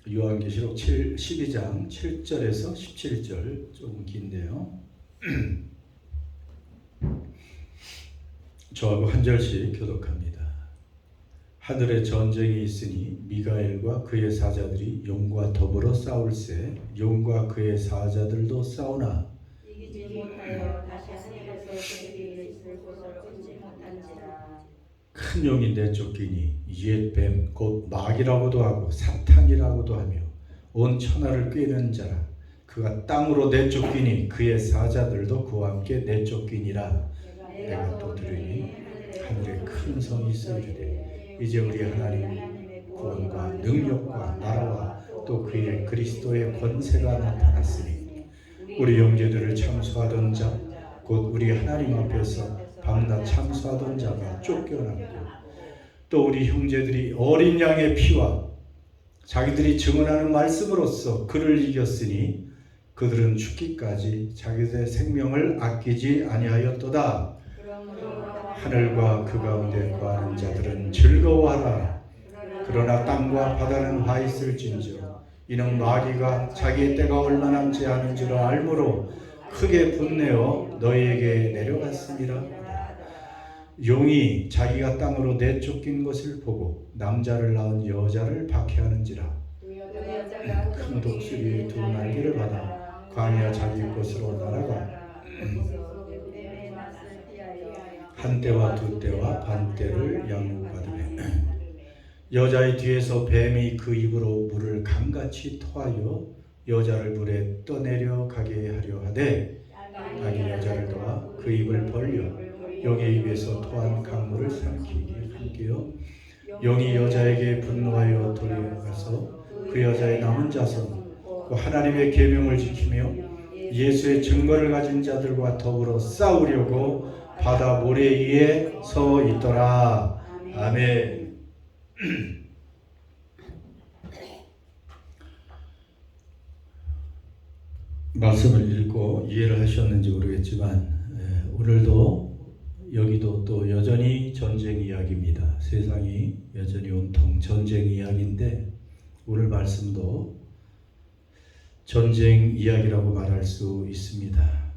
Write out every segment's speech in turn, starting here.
요한계시록 12장 7절에서 17절 조금 긴데요. 저하고 한 절씩 교독합니다. 하늘에 전쟁이 있으니 미가엘과 그의 사자들이 용과 더불어 싸울세 용과 그의 사자들도 싸우나 이기지 못하여 다시 하늘에서 그에게 있을 곳을 얻지 못한지라. 큰 용이 내쫓기니 옛 뱀 곧 마귀라고도 하고 사탄이라고도 하며 온 천하를 꿰는 자라. 그가 땅으로 내쫓기니 그의 사자들도 그와 함께 내쫓기니라. 내가 또 들으니 하늘에 큰 성이 있으리되 이제 우리 하나님 구원과 능력과 나라와 또 그의 그리스도의 권세가 나타났으니 우리 형제들을 참수하던 자 곧 우리 하나님 앞에서 밤낮 참수하던 자가 쫓겨나고 또 우리 형제들이 어린 양의 피와 자기들이 증언하는 말씀으로써 그를 이겼으니 그들은 죽기까지 자기들의 생명을 아끼지 아니하였도다. 하늘과 그 가운데 거하는 자들은 즐거워하라. 그러나 땅과 바다는 화 있을진저 이는 마귀가 자기의 때가 얼마 남지 않은 줄 알므로 크게 분내어 너희에게 내려갔습니다. 용이 자기가 땅으로 내쫓긴 것을 보고 남자를 낳은 여자를 박해하는지라. 큰 독수리의 두 날개를 받아 광야 자기 곳으로 날아가 한 때와 두 때와 반 때를 양육받으며 여자의 뒤에서 뱀이 그 입으로 물을 강같이 토하여 여자를 물에 떠내려 가게 하려 하되 자기 여자를 도와 그 입을 벌려 용의 입에서 토한 강물을 삼키게 함께요. 용이 여자에게 분노하여 돌아가서 그 여자의 남은 자손 그 하나님의 계명을 지키며 예수의 증거를 가진 자들과 더불어 싸우려고 바다 모래 위에 서 있더라. 아멘. 말씀을 읽고 이해를 하셨는지 모르겠지만 오늘도 여기도 또 여전히 전쟁 이야기입니다. 세상이 여전히 온통 전쟁 이야기인데 오늘 말씀도 전쟁 이야기라고 말할 수 있습니다.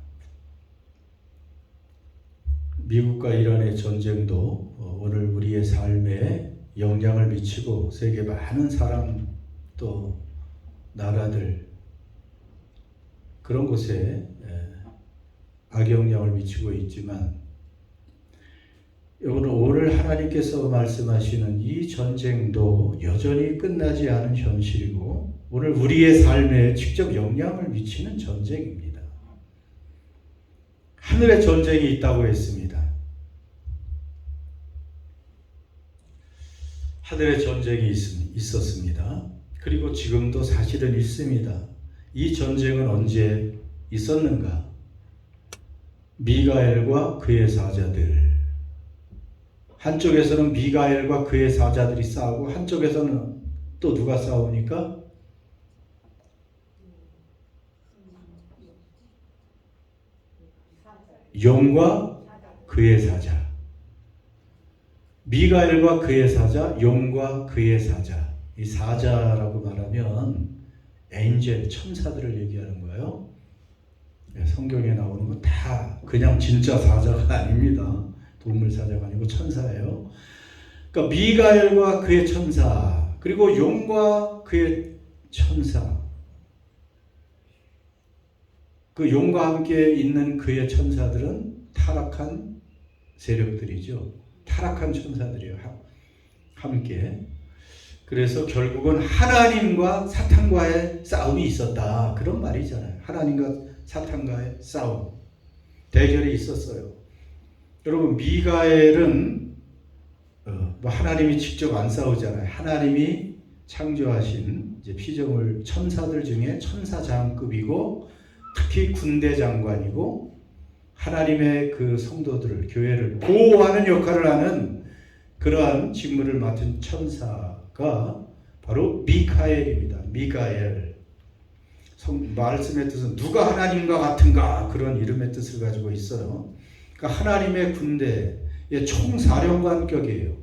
미국과 이란의 전쟁도 오늘 우리의 삶에 영향을 미치고 세계 많은 사람 또 나라들 그런 곳에 악영향을 미치고 있지만 오늘 하나님께서 말씀하시는 이 전쟁도 여전히 끝나지 않은 현실이고 오늘 우리의 삶에 직접 영향을 미치는 전쟁입니다. 하늘에 전쟁이 있다고 했습니다. 하늘에 전쟁이 있었습니다. 그리고 지금도 사실은 있습니다. 이 전쟁은 언제 있었는가? 미가엘과 그의 사자들. 한쪽에서는 미가엘과 그의 사자들이 싸우고 한쪽에서는 또 누가 싸웁니까? 용과 그의 사자. 미가엘과 그의 사자, 용과 그의 사자. 이 사자라고 말하면 엔젤, 천사들을 얘기하는 거예요. 성경에 나오는 건 다 그냥 진짜 사자가 아닙니다. 동물 사자가 아니고 천사예요. 그러니까 미가엘과 그의 천사, 그리고 용과 그의 천사. 그 용과 함께 있는 그의 천사들은 타락한 세력들이죠. 타락한 천사들이요. 함께. 그래서 결국은 하나님과 사탄과의 싸움이 있었다. 그런 말이잖아요. 하나님과 사탄과의 싸움. 대결이 있었어요. 여러분, 미가엘은 하나님이 직접 안 싸우잖아요. 하나님이 창조하신 이제 피조물 천사들 중에 천사장급이고 특히 군대 장관이고 하나님의 그 성도들을, 교회를 보호하는 역할을 하는 그러한 직무를 맡은 천사가 바로 미카엘입니다. 미가엘. 말씀의 뜻은 누가 하나님과 같은가 그런 이름의 뜻을 가지고 있어요. 그러니까 하나님의 군대의 총사령관격이에요.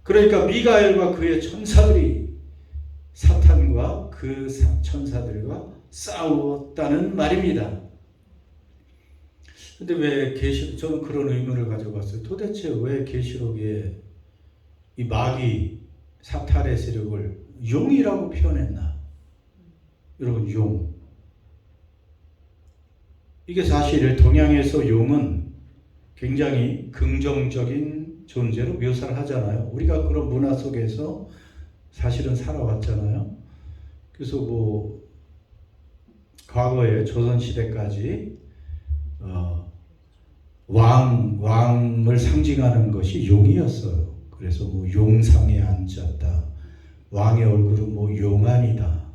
그러니까 미가엘과 그의 천사들이 하나님과 그 천사들과 싸웠다는 말입니다. 근데 왜 저는 그런 의문을 가져봤어요. 도대체 왜 계시록에 이 마귀 사탄의 세력을 용이라고 표현했나? 여러분, 용. 이게 사실 동양에서 용은 굉장히 긍정적인 존재로 묘사를 하잖아요. 우리가 그런 문화 속에서 사실은 살아왔잖아요. 그래서 과거에 조선시대까지 왕을 상징하는 것이 용이었어요. 그래서 용상에 앉았다. 왕의 얼굴은 용안이다.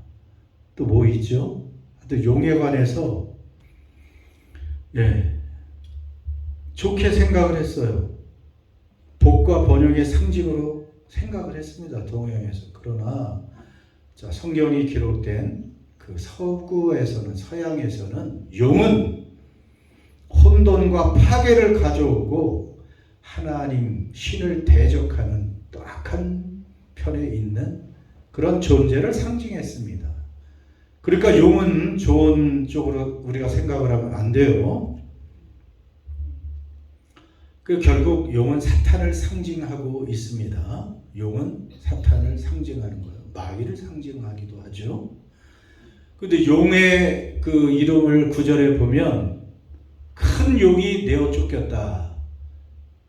또 뭐 있죠? 하여튼 용에 관해서 좋게 생각을 했어요. 복과 번영의 상징으로 생각을 했습니다. 동양에서. 그러나 성경이 기록된 그 서양에서는 용은 혼돈과 파괴를 가져오고 하나님, 신을 대적하는 또 악한 편에 있는 그런 존재를 상징했습니다. 그러니까 용은 좋은 쪽으로 우리가 생각을 하면 안 돼요. 결국 용은 사탄을 상징하고 있습니다. 용은 사탄을 상징하는 거예요. 마귀를 상징하기도 하죠. 근데 용의 그 이름을 구절에 보면 큰 용이 내어 쫓겼다.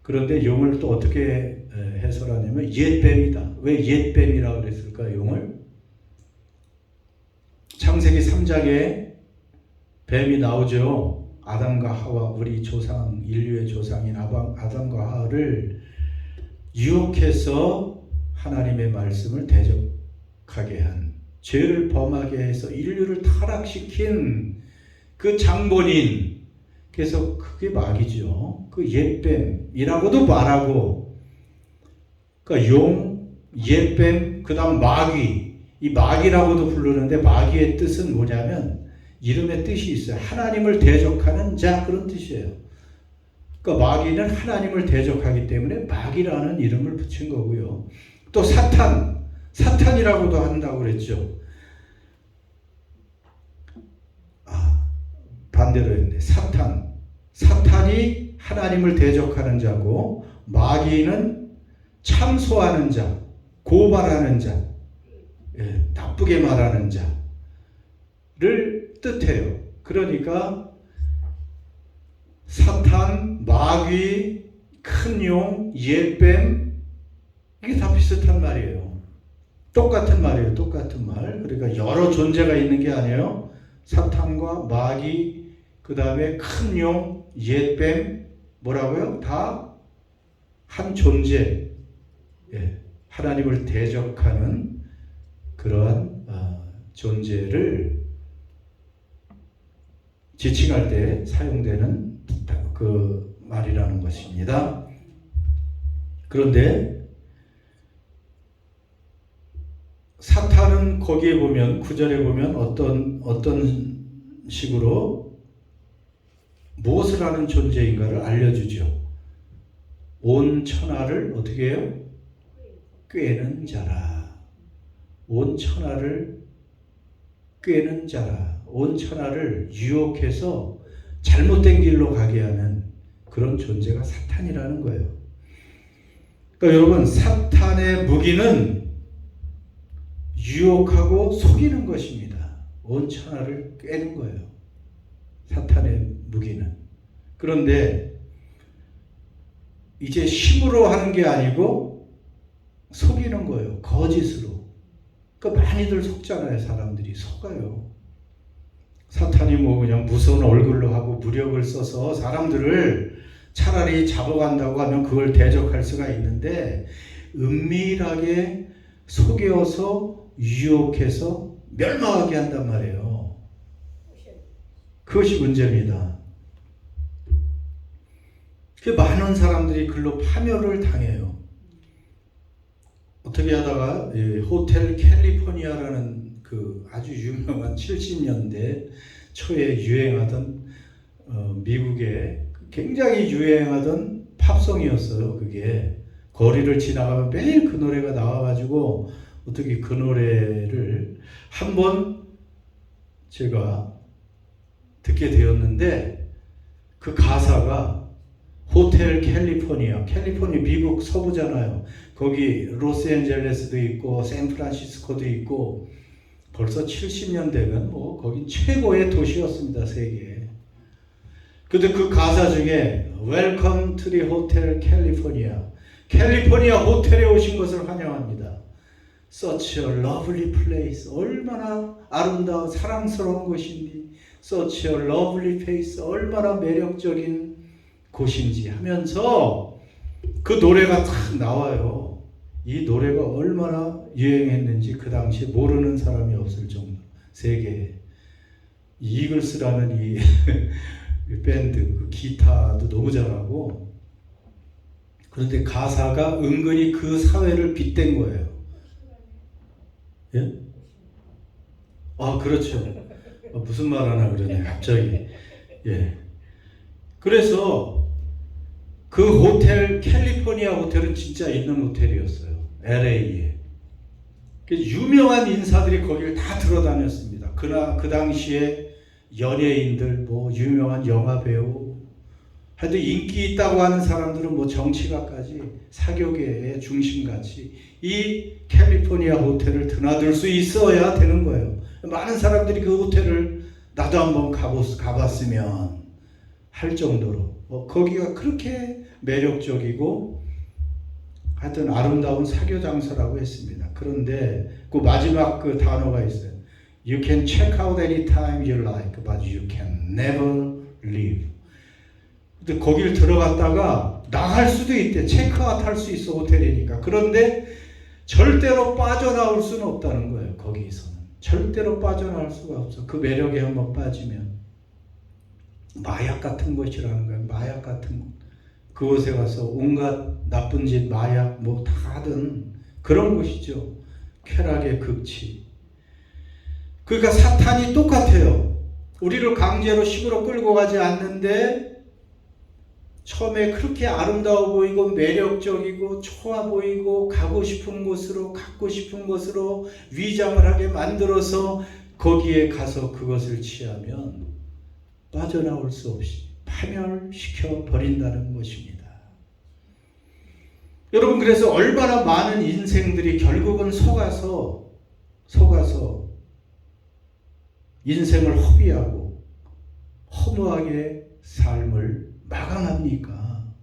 그런데 용을 또 어떻게 해설하냐면 옛뱀이다. 왜 옛뱀이라고 그랬을까, 용을? 창세기 3장에 뱀이 나오죠. 아담과 하와, 우리 조상, 인류의 조상인 아담과 하와를 유혹해서 하나님의 말씀을 대적하게 한, 죄를 범하게 해서 인류를 타락시킨 그 장본인, 그래서 그게 마귀죠. 그 옛뱀이라고도 말하고, 그러니까 용, 옛뱀, 그 다음 마귀, 이 마귀라고도 부르는데 마귀의 뜻은 뭐냐면 이름의 뜻이 있어요. 하나님을 대적하는 자, 그런 뜻이에요. 그러니까 마귀는 하나님을 대적하기 때문에 마귀라는 이름을 붙인 거고요. 또 사탄이라고도 한다고 그랬죠. 반대로 했네. 사탄이 하나님을 대적하는 자고 마귀는 참소하는 자, 고발하는 자, 나쁘게 말하는 자를 뜻해요. 그러니까 사탄, 마귀, 큰 용, 옛뱀, 이게 다 비슷한 말이에요. 똑같은 말이에요. 똑같은 말. 그러니까 여러 존재가 있는 게 아니에요. 사탄과 마귀, 그 다음에 큰 용, 옛뱀, 뭐라고요? 다 한 존재, 하나님을 대적하는 그러한 존재를 지칭할 때 사용되는 그 말이라는 것입니다. 그런데 사탄은 거기에 보면, 9절에 보면 어떤 식으로 무엇을 하는 존재인가를 알려주죠. 온 천하를 어떻게 해요? 꿰는 자라. 온 천하를 꿰는 자라. 온 천하를 유혹해서 잘못된 길로 가게 하는 그런 존재가 사탄이라는 거예요. 그러니까 여러분, 사탄의 무기는 유혹하고 속이는 것입니다. 온 천하를 꿰는 거예요. 사탄의 무기는. 그런데 이제 힘으로 하는 게 아니고 속이는 거예요. 거짓으로. 그러니까 많이들 속잖아요. 사람들이 속아요. 사탄이 그냥 무서운 얼굴로 하고 무력을 써서 사람들을 차라리 잡아간다고 하면 그걸 대적할 수가 있는데, 은밀하게 속여서 유혹해서 멸망하게 한단 말이에요. 그것이 문제입니다. 많은 사람들이 글로 파멸을 당해요. 어떻게 하다가 호텔 캘리포니아라는 그 아주 유명한 70년대 초에 유행하던 미국의 굉장히 유행하던 팝송이었어요. 그게 거리를 지나가면 매일 그 노래가 나와가지고 어떻게 그 노래를 한번 제가 듣게 되었는데 그 가사가 호텔 캘리포니아 미국 서부잖아요. 거기 로스앤젤레스도 있고 샌프란시스코도 있고 벌써 70년 되면 뭐 거긴 최고의 도시였습니다, 세계에. 근데 그 가사 중에 Welcome to the Hotel California, 캘리포니아 호텔에 오신 것을 환영합니다. Such a lovely place, 얼마나 아름다운 사랑스러운 곳인지, Such a lovely place, 얼마나 매력적인 곳인지 하면서 그 노래가 탁 나와요. 이 노래가 얼마나 유행했는지 그 당시 모르는 사람이 없을 정도. 세계에 이글스라는 이 밴드 그 기타도 너무 잘하고, 그런데 가사가 은근히 그 사회를 빗댄 거예요. 예? 아, 그렇죠. 무슨 말 하나 그러네 갑자기. 예. 그래서 그 호텔 캘리포니아 호텔은 진짜 있는 호텔이었어요. LA에. 유명한 인사들이 거기를 다 들어다녔습니다. 그 당시에 연예인들, 뭐 유명한 영화 배우, 하여튼 인기 있다고 하는 사람들은 뭐 정치가까지 사교계의 중심같이 이 캘리포니아 호텔을 드나들 수 있어야 되는 거예요. 많은 사람들이 그 호텔을 나도 한번 가봤으면 할 정도로 거기가 그렇게 매력적이고 하여튼 아름다운 사교 장소라고 했습니다. 그런데 그 마지막 그 단어가 있어요. You can check out anytime you like, but you can never leave. 근데 거기를 들어갔다가 나갈 수도 있대. 체크아웃 할 수 있어, 호텔이니까. 그런데 절대로 빠져나올 수는 없다는 거예요. 거기서는 절대로 빠져나올 수가 없어. 그 매력에 한번 빠지면 마약 같은 것이라는 거예요. 마약 같은 것. 그곳에 가서 온갖 나쁜 짓, 마약 뭐 다 하던 그런 곳이죠. 쾌락의 극치. 그러니까 사탄이 똑같아요. 우리를 강제로 식으로 끌고 가지 않는데 처음에 그렇게 아름다워 보이고 매력적이고 좋아 보이고 가고 싶은 곳으로 갖고 싶은 곳으로 위장을 하게 만들어서 거기에 가서 그것을 취하면 빠져나올 수 없이 파멸시켜 버린다는 것입니다. 여러분, 그래서 얼마나 많은 인생들이 결국은 속아서 인생을 허비하고 허무하게 삶을 마감합니까?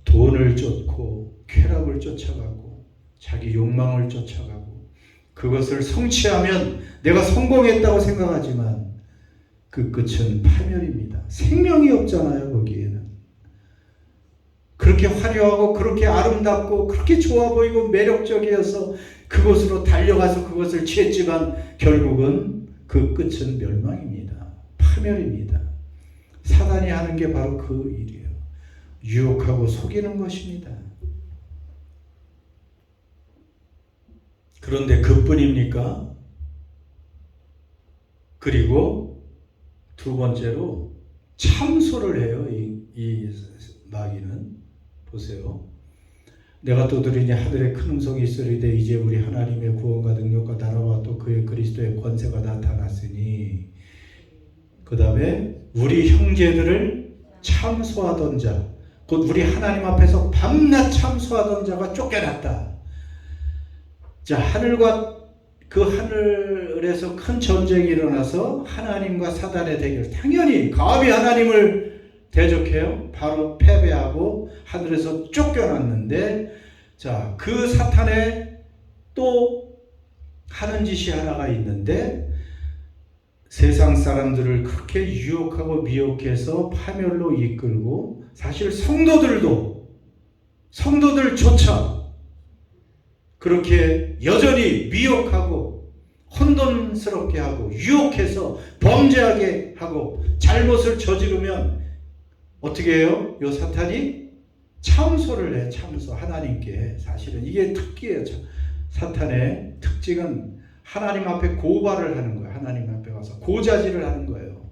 돈을 쫓고 쾌락을 쫓아가고 자기 욕망을 쫓아가고 그것을 성취하면 내가 성공했다고 생각하지만 그 끝은 파멸입니다. 생명이 없잖아요. 거기에는 그렇게 화려하고 그렇게 아름답고 그렇게 좋아 보이고 매력적이어서 그곳으로 달려가서 그것을 취했지만 결국은 그 끝은 멸망입니다. 파멸입니다. 사단이 하는 게 바로 그 일이에요. 유혹하고 속이는 것입니다. 그런데 그뿐입니까? 그리고 두 번째로 참소를 해요. 이 마귀는. 보세요. 내가 떠들으니 하늘에 큰 음성이 있으리되 이제 우리 하나님의 구원과 능력과 나라와 또 그의 그리스도의 권세가 나타났으니, 그 다음에 우리 형제들을 참소하던 자, 곧 우리 하나님 앞에서 밤낮 참소하던 자가 쫓겨났다. 자, 그 하늘에서 큰 전쟁이 일어나서 하나님과 사단의 대결, 당연히 감히 하나님을 대적해요. 바로 패배하고 하늘에서 쫓겨났는데, 자, 그 사탄의 또 하는 짓이 하나가 있는데, 세상 사람들을 그렇게 유혹하고 미혹해서 파멸로 이끌고, 사실 성도들조차 그렇게 여전히 미혹하고 혼돈스럽게 하고 유혹해서 범죄하게 하고 잘못을 저지르면 어떻게 해요? 요 사탄이 참소를 해. 참소. 하나님께. 사실은 이게 특기예요. 사탄의 특징은 하나님 앞에 고발을 하는 거예요. 하나님 앞에 와서 고자질을 하는 거예요.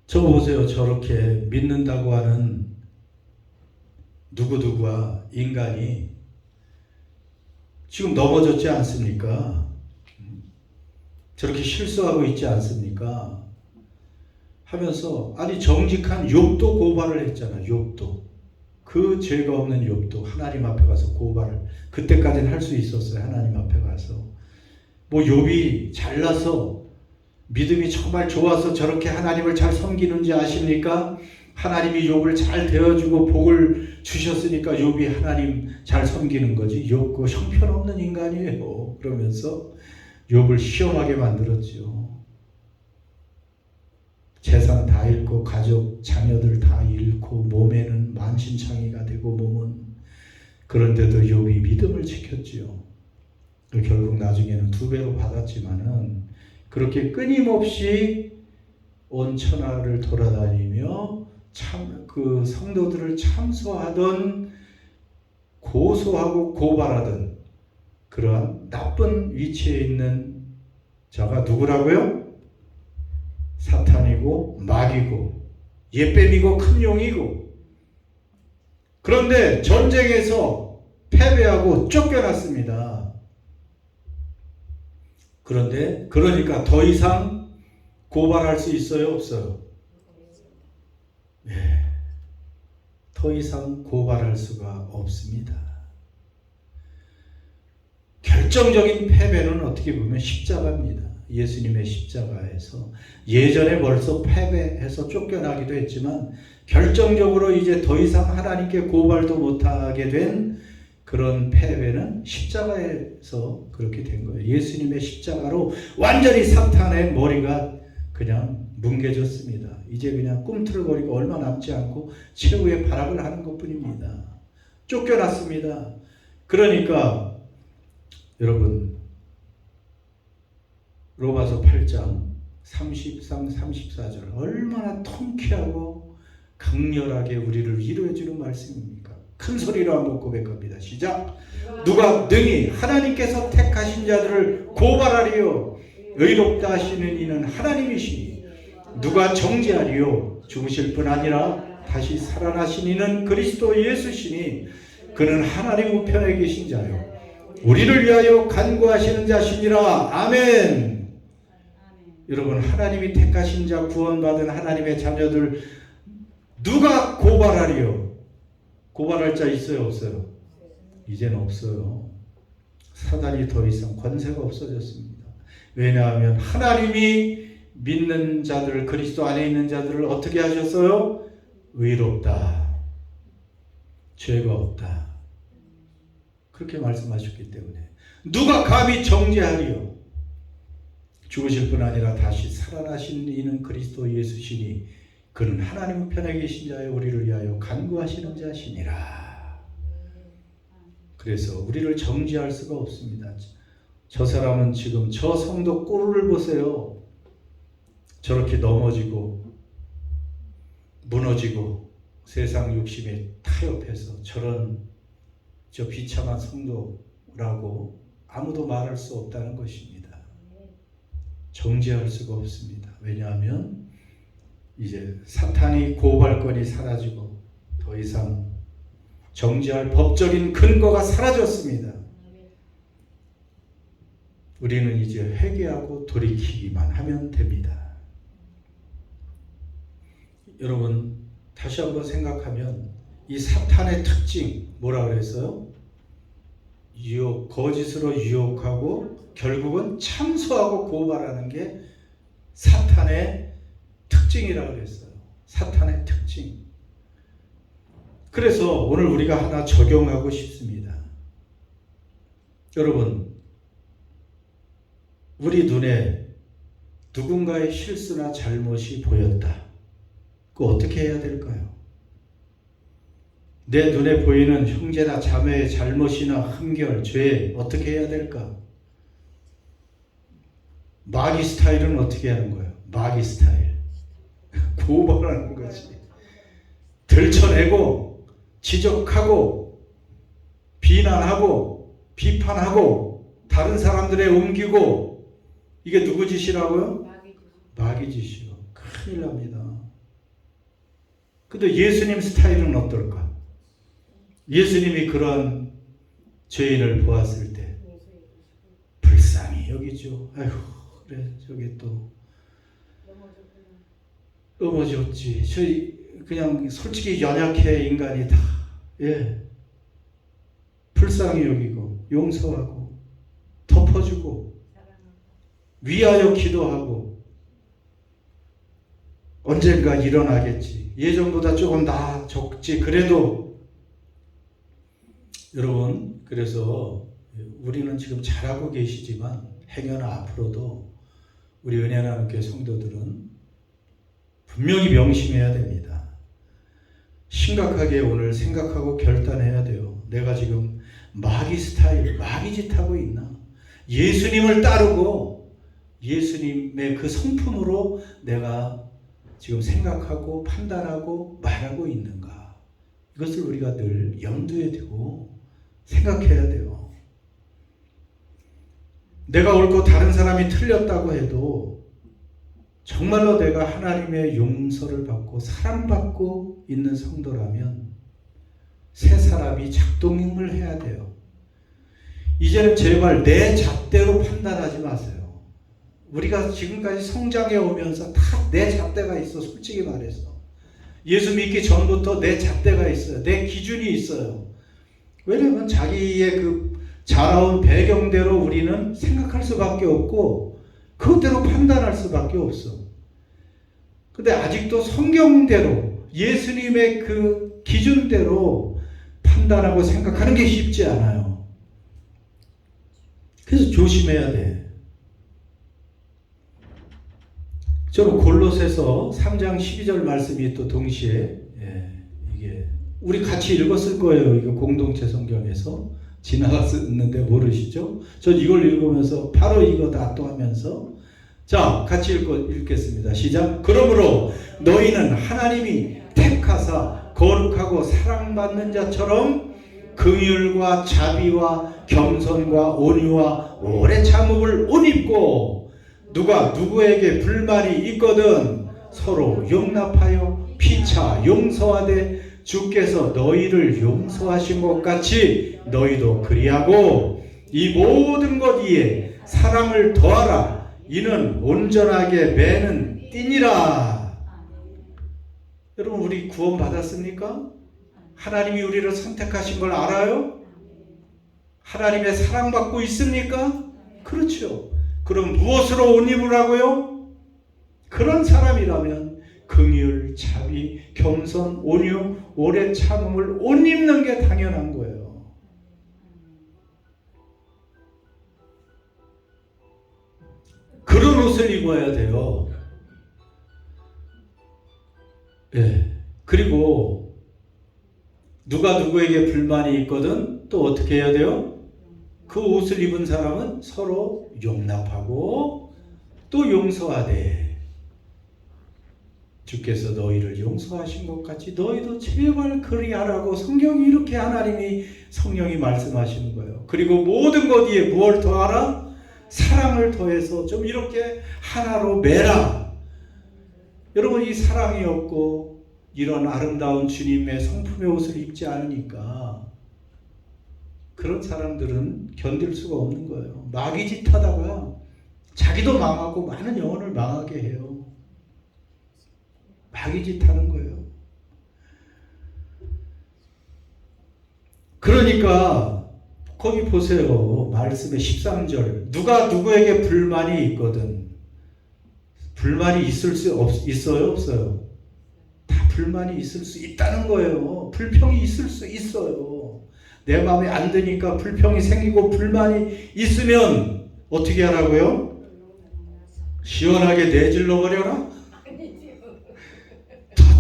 저거 보세요. 저렇게 믿는다고 하는 누구누구와 인간이 지금 넘어졌지 않습니까? 저렇게 실수하고 있지 않습니까? 하면서 아니 정직한 욥도 고발을 했잖아. 욥도 그 죄가 없는 욥도 하나님 앞에 가서 고발을 그때까지는 할 수 있었어요. 하나님 앞에 가서 뭐 욥이 잘나서 믿음이 정말 좋아서 저렇게 하나님을 잘 섬기는지 아십니까? 하나님이 욥을 잘 대해주고 복을 주셨으니까 욥이 하나님 잘 섬기는 거지. 욥 그 형편없는 인간이에요. 그러면서 욥을 시험하게 만들었죠. 재산 다 잃고 가족 자녀들 다 잃고 몸에는 만신창이가 되고 몸은 그런데도 욥이 믿음을 지켰지요. 결국 나중에는 2배로 받았지만은 그렇게 끊임없이 온 천하를 돌아다니며 참 그 성도들을 참소하던 고소하고 고발하던 그러한 나쁜 위치에 있는 자가 누구라고요? 사탄이고 마귀고 예뱀이고 큰 용이고 그런데 전쟁에서 패배하고 쫓겨났습니다. 그런데 그러니까 더 이상 고발할 수 있어요? 없어요? 네. 더 이상 고발할 수가 없습니다. 결정적인 패배는 어떻게 보면 십자가입니다. 예수님의 십자가에서 예전에 벌써 패배해서 쫓겨나기도 했지만 결정적으로 이제 더 이상 하나님께 고발도 못하게 된 그런 패배는 십자가에서 그렇게 된 거예요. 예수님의 십자가로 완전히 사탄의 머리가 그냥 뭉개졌습니다. 이제 그냥 꿈틀거리고 얼마 남지 않고 최후의 발악을 하는 것뿐입니다. 쫓겨났습니다. 그러니까 여러분 로마서 8장 33, 34절 얼마나 통쾌하고 강렬하게 우리를 위로해주는 말씀입니까? 큰 소리로 한번 고백합니다. 시작! 누가 능히 하나님께서 택하신 자들을 고발하리요 의롭다 하시는 이는 하나님이시니 누가 정죄하리요 죽으실 뿐 아니라 다시 살아나신 이는 그리스도 예수시니 그는 하나님 우편에 계신 자요 우리를 위하여 간구하시는 자시니라. 아멘. 여러분 하나님이 택하신 자 구원받은 하나님의 자녀들 누가 고발하리요? 고발할 자 있어요 없어요? 이제는 없어요. 사단이 더 이상 권세가 없어졌습니다. 왜냐하면 하나님이 믿는 자들 그리스도 안에 있는 자들을 어떻게 하셨어요? 의롭다. 죄가 없다. 그렇게 말씀하셨기 때문에 누가 감히 정죄하리요? 죽으실 뿐 아니라 다시 살아나신 이는 그리스도 예수시니 그는 하나님 편에 계신 자여 우리를 위하여 간구하시는 자시니라. 그래서 우리를 정죄할 수가 없습니다. 저 사람은 지금 저 성도 꼴을 보세요. 저렇게 넘어지고 무너지고 세상 욕심에 타협해서 저런 저 비참한 성도라고 아무도 말할 수 없다는 것입니다. 정죄할 수가 없습니다. 왜냐하면 이제 사탄이 고발권이 사라지고 더 이상 정죄할 법적인 근거가 사라졌습니다. 우리는 이제 회개하고 돌이키기만 하면 됩니다. 여러분 다시 한번 생각하면 이 사탄의 특징 뭐라 그랬어요? 유혹, 거짓으로 유혹하고 결국은 참소하고 고발하는 게 사탄의 특징이라고 그랬어요. 사탄의 특징. 그래서 오늘 우리가 하나 적용하고 싶습니다. 여러분 우리 눈에 누군가의 실수나 잘못이 보였다. 그거 어떻게 해야 될까요? 내 눈에 보이는 형제나 자매의 잘못이나 흠결, 죄 어떻게 해야 될까? 마귀 스타일은 어떻게 하는 거예요? 마귀 스타일. 고발하는 거지. 들춰내고 지적하고 비난하고 비판하고 다른 사람들에 옮기고 이게 누구 짓이라고요? 마귀 짓이요. 큰일 납니다. 근데 예수님 스타일은 어떨까? 예수님이 그런 죄인을 보았을 때 불쌍히 여기죠. 아이고 그래 저기 또 넘어졌지. 저희 그냥 솔직히 연약해 인간이 다. 예. 불쌍히 여기고 용서하고 덮어주고 위하여 기도하고 언젠가 일어나겠지. 예전보다 조금 적지. 그래도 여러분 그래서 우리는 지금 잘하고 계시지만 행여나 앞으로도 우리 은혜나는 교회 성도들은 분명히 명심해야 됩니다. 심각하게 오늘 생각하고 결단해야 돼요. 내가 지금 마귀 스타일, 마귀 짓 하고 있나? 예수님을 따르고 예수님의 그 성품으로 내가 지금 생각하고 판단하고 말하고 있는가? 이것을 우리가 늘 염두에 두고 생각해야 돼요. 내가 옳고 다른 사람이 틀렸다고 해도 정말로 내가 하나님의 용서를 받고 사랑받고 있는 성도라면 새 사람이 작동을 해야 돼요. 이제는 제발 내 잣대로 판단하지 마세요. 우리가 지금까지 성장해 오면서 다 내 잣대가 있어. 솔직히 말해서 예수 믿기 전부터 내 잣대가 있어요. 내 기준이 있어요. 왜냐하면 자기의 그 자라온 배경대로 우리는 생각할 수밖에 없고 그것대로 판단할 수밖에 없어. 근데 아직도 성경대로 예수님의 그 기준대로 판단하고 생각하는 게 쉽지 않아요. 그래서 조심해야 돼. 저는 골로새서 3장 12절 말씀이 또 동시에 이게 우리 같이 읽었을 거예요. 이거 공동체 성경에서 지나갔었는데 모르시죠? 전 이걸 읽으면서 바로 이거 납도하면서 자 같이 읽겠습니다. 시작. 그러므로 너희는 하나님이 택하사 거룩하고 사랑받는 자처럼 긍휼과 자비와 겸손과 온유와 오래 참음을 옷 입고 누가 누구에게 불만이 있거든 서로 용납하여 피차 용서하되 주께서 너희를 용서하신 것 같이 너희도 그리하고 이 모든 것 위에 사랑을 더하라. 이는 온전하게 매는 띠니라. 여러분 우리 구원 받았습니까? 하나님이 우리를 선택하신 걸 알아요? 하나님의 사랑받고 있습니까? 그렇죠. 그럼 무엇으로 옷 입으라고요? 그런 사람이라면 긍휼, 자비, 겸손, 온유, 오래 참음을 옷 입는 게 당연한 거예요. 그런 옷을 입어야 돼요. 예. 그리고 누가 누구에게 불만이 있거든 또 어떻게 해야 돼요? 그 옷을 입은 사람은 서로 용납하고 또 용서하되 주께서 너희를 용서하신 것 같이 너희도 제발 그리하라고 성경이 이렇게 하나님이 성령이 말씀하시는 거예요. 그리고 모든 것 위에 무엇을 더하라? 사랑을 더해서 좀 이렇게 하나로 매라. 여러분 이 사랑이 없고 이런 아름다운 주님의 성품의 옷을 입지 않으니까 그런 사람들은 견딜 수가 없는 거예요. 마귀 짓 하다가 자기도 망하고 많은 영혼을 망하게 해요. 마귀 짓 하는 거예요. 그러니까 거기 보세요. 말씀의 13절 누가 누구에게 불만이 있거든 불만이 있을 수 있어요? 없어요? 다 불만이 있을 수 있다는 거예요. 불평이 있을 수 있어요. 내 마음에 안 드니까 불평이 생기고 불만이 있으면 어떻게 하라고요? 시원하게 내질러 버려라?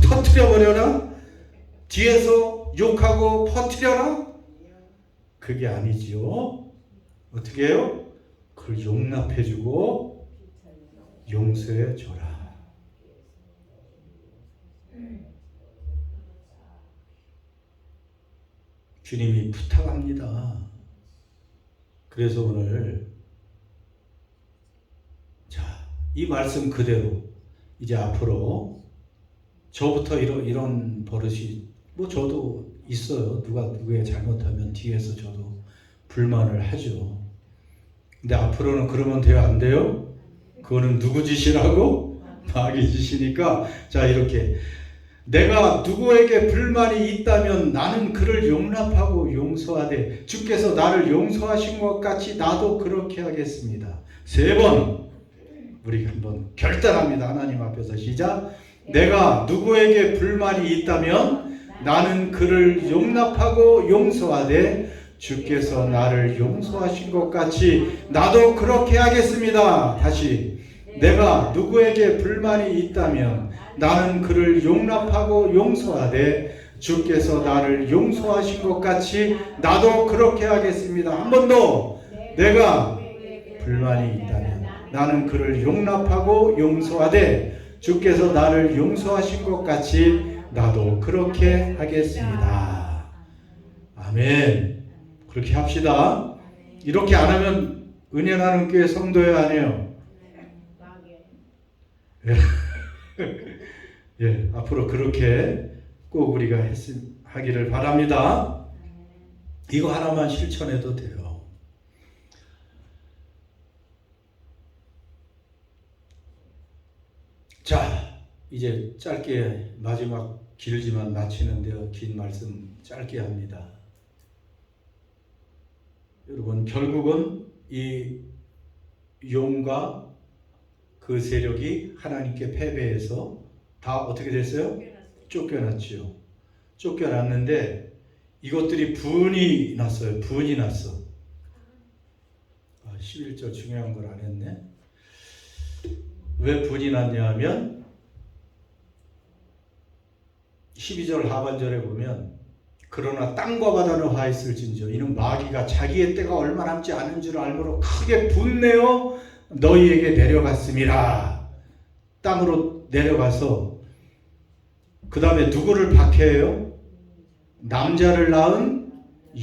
터뜨려 버려라? 뒤에서 욕하고 퍼뜨려라? 그게 아니지요. 어떻게 해요? 그걸 용납해주고 용서해줘라. 주님이 부탁합니다. 그래서 오늘 이 말씀 그대로 이제 앞으로 저부터 이런 버릇이 저도 있어요. 누가 누구의 잘못하면 뒤에서 저도 불만을 하죠. 근데 앞으로는 그러면 돼요, 안 돼요? 그거는 누구 짓이라고? 마귀 짓이니까. 자, 이렇게 내가 누구에게 불만이 있다면 나는 그를 용납하고 용서하되 주께서 나를 용서하신 것 같이 나도 그렇게 하겠습니다. 3번 우리 한번 결단합니다. 하나님 앞에서 시작. 내가 누구에게 불만이 있다면 나는 그를 용납하고 용서하되 주께서 나를 용서하신 것 같이 나도 그렇게 하겠습니다. 다시. 내가 누구에게 불만이 있다면 나는 그를 용납하고 용서하되 주께서 나를 용서하신 것 같이 나도 그렇게 하겠습니다. 한 번 더. 내가 불만이 있다면 나는 그를 용납하고 용서하되 주께서 나를 용서하신 것 같이 나도 그렇게 하겠습니다. 아멘. 그렇게 합시다. 이렇게 안 하면 은혜 나는 교회 성도예요, 아니에요? 예, 앞으로 그렇게 꼭 우리가 하기를 바랍니다. 이거 하나만 실천해도 돼요. 자, 이제 짧게 마지막 길지만 마치는데요. 긴 말씀 짧게 합니다. 여러분, 결국은 이 용과 그 세력이 하나님께 패배해서 다 어떻게 됐어요? 쫓겨났지요. 쫓겨났는데 이것들이 분이 났어요. 분이 났어. 11절 중요한 걸 안 했네. 왜 분이 났냐 하면 12절 하반절에 보면 그러나 땅과 바다는 화했을진저 이는 마귀가 자기의 때가 얼마 남지 않은 줄 알므로 크게 분내어 너희에게 내려갔습니다. 땅으로 내려가서 그 다음에 누구를 박해해요? 남자를 낳은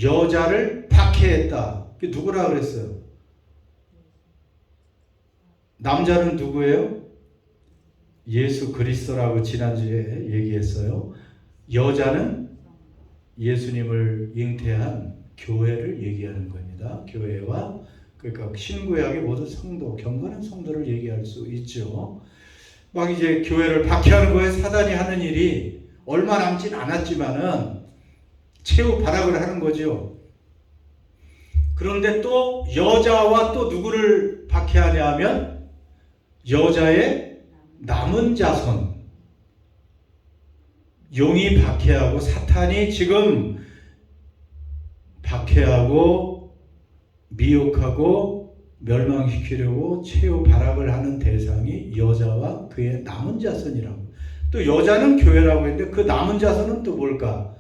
여자를 박해했다. 그게 누구라 그랬어요? 남자는 누구예요? 예수 그리스도라고 지난주에 얘기했어요. 여자는 예수님을 잉태한 교회를 얘기하는 겁니다. 교회와 그러니까 신구약의 모든 성도, 경건한 성도를 얘기할 수 있죠. 막 이제 교회를 박해하는 거에 사단이 하는 일이 얼마 남진 않았지만은 최후 발악을 하는 거죠. 그런데 또 여자와 또 누구를 박해하냐 하면 여자의 남은 자손, 용이 박해하고 사탄이 지금 박해하고 미혹하고 멸망시키려고 최후 발악을 하는 대상이 여자와 그의 남은 자손이라고. 또 여자는 교회라고 했는데 그 남은 자손은 또 뭘까?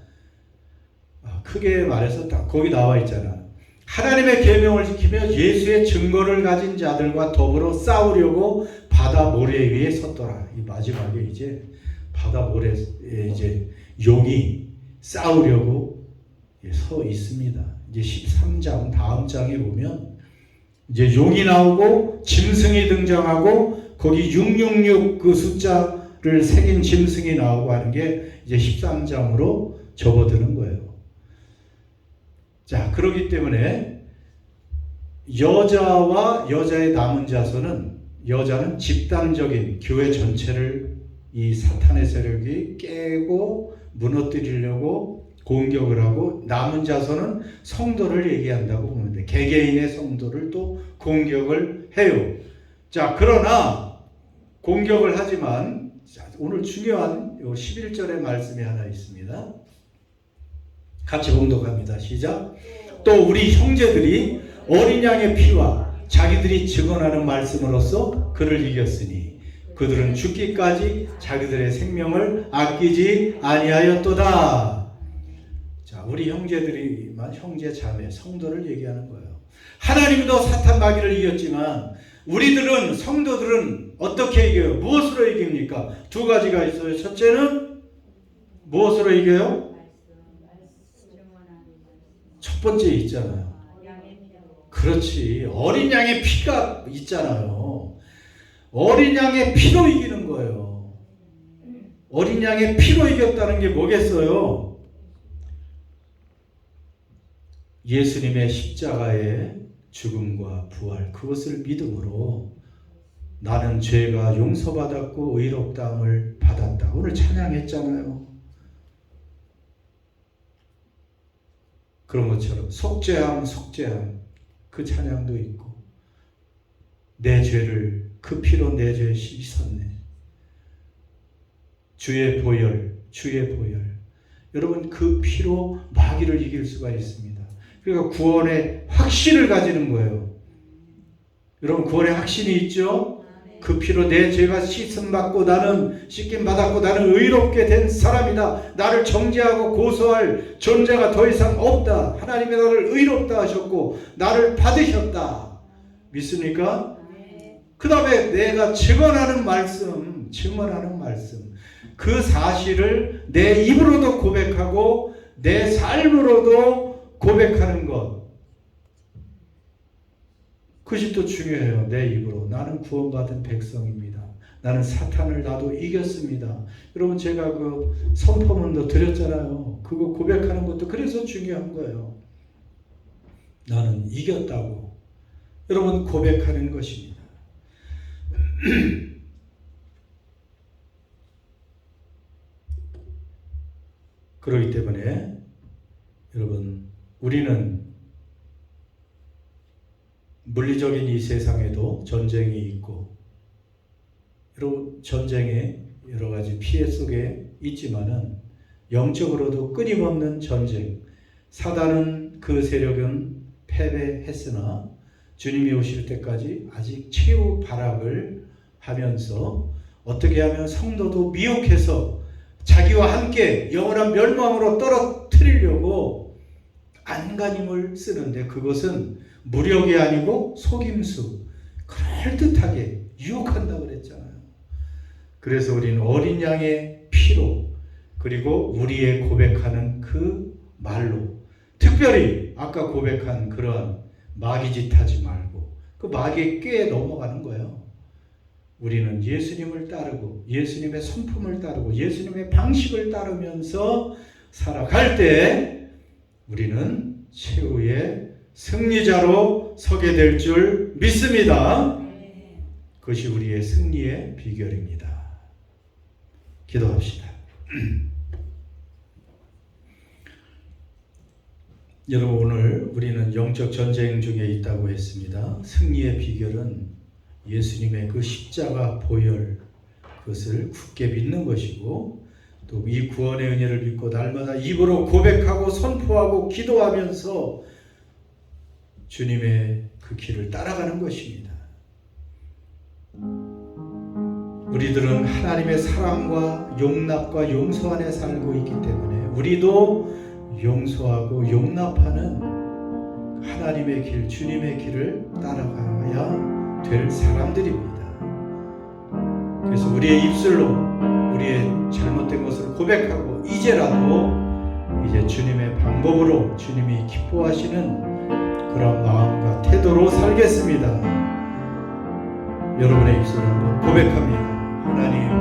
크게 말해서 딱 거기 나와 있잖아. 하나님의 계명을 지키며 예수의 증거를 가진 자들과 더불어 싸우려고 바다 모래 위에 섰더라. 이 마지막에 이제 바다 모래에 이제 용이 싸우려고 서 있습니다. 이제 13장 다음 장에 보면 이제 용이 나오고 짐승이 등장하고 거기 666 그 숫자를 새긴 짐승이 나오고 하는 게 이제 13장으로 접어드는 거예요. 자, 그렇기 때문에 여자와 여자의 남은 자손은 여자는 집단적인 교회 전체를 이 사탄의 세력이 깨고 무너뜨리려고 공격을 하고 남은 자손은 성도를 얘기한다고 보면 돼. 개개인의 성도를 또 공격을 해요. 자, 그러나 공격을 하지만 오늘 중요한 11절의 말씀이 하나 있습니다. 같이 봉독합니다. 시작. 또 우리 형제들이 어린 양의 피와 자기들이 증언하는 말씀으로써 그를 이겼으니 그들은 죽기까지 자기들의 생명을 아끼지 아니하였도다. 자, 우리 형제들이만 형제 자매 성도를 얘기하는 거예요. 하나님도 사탄 마귀를 이겼지만 우리들은 성도들은 어떻게 이겨요? 무엇으로 이깁니까? 두 가지가 있어요. 첫째는 무엇으로 이겨요? 첫 번째 있잖아요. 그렇지. 어린 양의 피가 있잖아요. 어린 양의 피로 이기는 거예요. 어린 양의 피로 이겼다는 게 뭐겠어요? 예수님의 십자가에 죽음과 부활, 그것을 믿음으로 나는 죄가 용서받았고 의롭다함을 받았다. 오늘 찬양했잖아요. 그런 것처럼 속죄함 그 찬양도 있고, 내 죄를 그 피로 내 죄 씻었네. 주의 보혈. 여러분, 그 피로 마귀를 이길 수가 있습니다. 그러니까 구원의 확신을 가지는 거예요. 여러분, 구원의 확신이 있죠? 그 피로 내 죄가 씻음받고 나는 씻김 받았고 나는 의롭게 된 사람이다. 나를 정죄하고 고소할 존재가 더 이상 없다. 하나님이 나를 의롭다 하셨고 나를 받으셨다. 믿습니까? 그 다음에 내가 증언하는 말씀, 그 사실을 내 입으로도 고백하고 내 삶으로도 고백하는 것, 그것이 또 중요해요. 내 입으로 나는 구원받은 백성입니다. 나는 사탄을 나도 이겼습니다. 여러분, 제가 그 선포문도 드렸잖아요. 그거 고백하는 것도 그래서 중요한 거예요. 나는 이겼다고 여러분 고백하는 것입니다. 그렇기 때문에 여러분, 우리는 물리적인 이 세상에도 전쟁이 있고, 여러분, 전쟁에 여러 가지 피해 속에 있지만은 영적으로도 끊임없는 전쟁. 사단은 그 세력은 패배했으나 주님이 오실 때까지 아직 최후 발악을 하면서 어떻게 하면 성도도 미혹해서 자기와 함께 영원한 멸망으로 떨어뜨리려고 안간힘을 쓰는데, 그것은 무력이 아니고 속임수, 그럴듯하게 유혹한다고 그랬잖아요. 그래서 우리는 어린 양의 피로, 그리고 우리의 고백하는 그 말로, 특별히 아까 고백한 그러한 마귀짓 하지 말고 그 마귀의 꾀에 넘어가는 거예요. 우리는 예수님을 따르고 예수님의 성품을 따르고 예수님의 방식을 따르면서 살아갈 때 우리는 최후의 승리자로 서게 될 줄 믿습니다. 그것이 우리의 승리의 비결입니다. 기도합시다. 여러분, 오늘 우리는 영적 전쟁 중에 있다고 했습니다. 승리의 비결은 예수님의 그 십자가 보혈, 그것을 굳게 믿는 것이고, 또 이 구원의 은혜를 믿고 날마다 입으로 고백하고 선포하고 기도하면서 주님의 그 길을 따라가는 것입니다. 우리들은 하나님의 사랑과 용납과 용서 안에 살고 있기 때문에 우리도 용서하고 용납하는 하나님의 길, 주님의 길을 따라가야 될 사람들입니다. 그래서 우리의 입술로 우리의 잘못된 것을 고백하고 이제라도 이제 주님의 방법으로 주님이 기뻐하시는 그런 마음과 태도로 살겠습니다. 여러분의 입술을 한번 고백합니다. 하나님,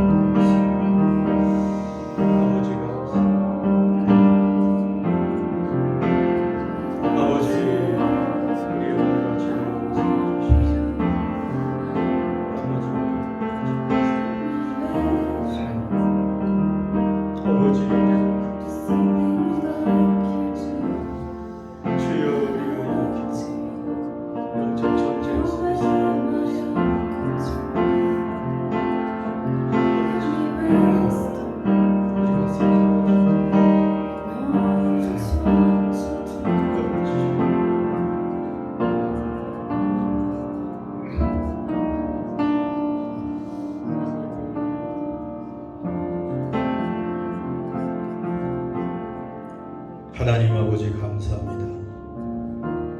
하나님 아버지 감사합니다.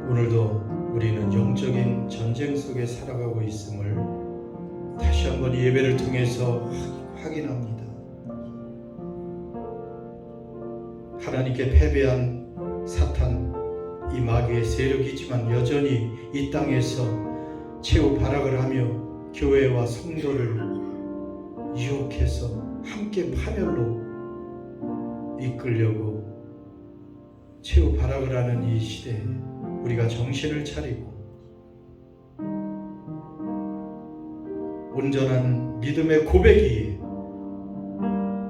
오늘도 우리는 영적인 전쟁 속에 살아가고 있음을 다시 한번 예배를 통해서 확인합니다. 하나님께 패배한 사탄, 이 마귀의 세력이지만 여전히 이 땅에서 최후 발악을 하며 교회와 성도를 유혹해서 함께 파멸로 이끌려고 최후 발악을 하는 이 시대에 우리가 정신을 차리고 온전한 믿음의 고백이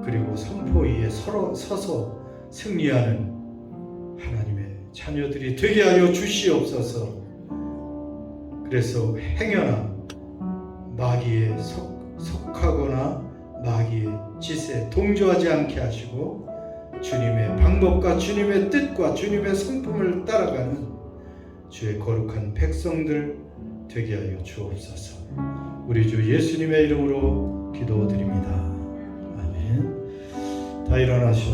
그리고 선포 위에 서서 승리하는 하나님의 자녀들이 되게 하여 주시옵소서. 그래서 행여나 마귀에 속하거나 마귀의 짓에 동조하지 않게 하시고 주님의 방법과 주님의 뜻과 주님의 성품을 따라가는 주의 거룩한 백성들 되게 하여 주옵소서. 우리 주 예수님의 이름으로 기도드립니다. 아멘. 다 일어나시오.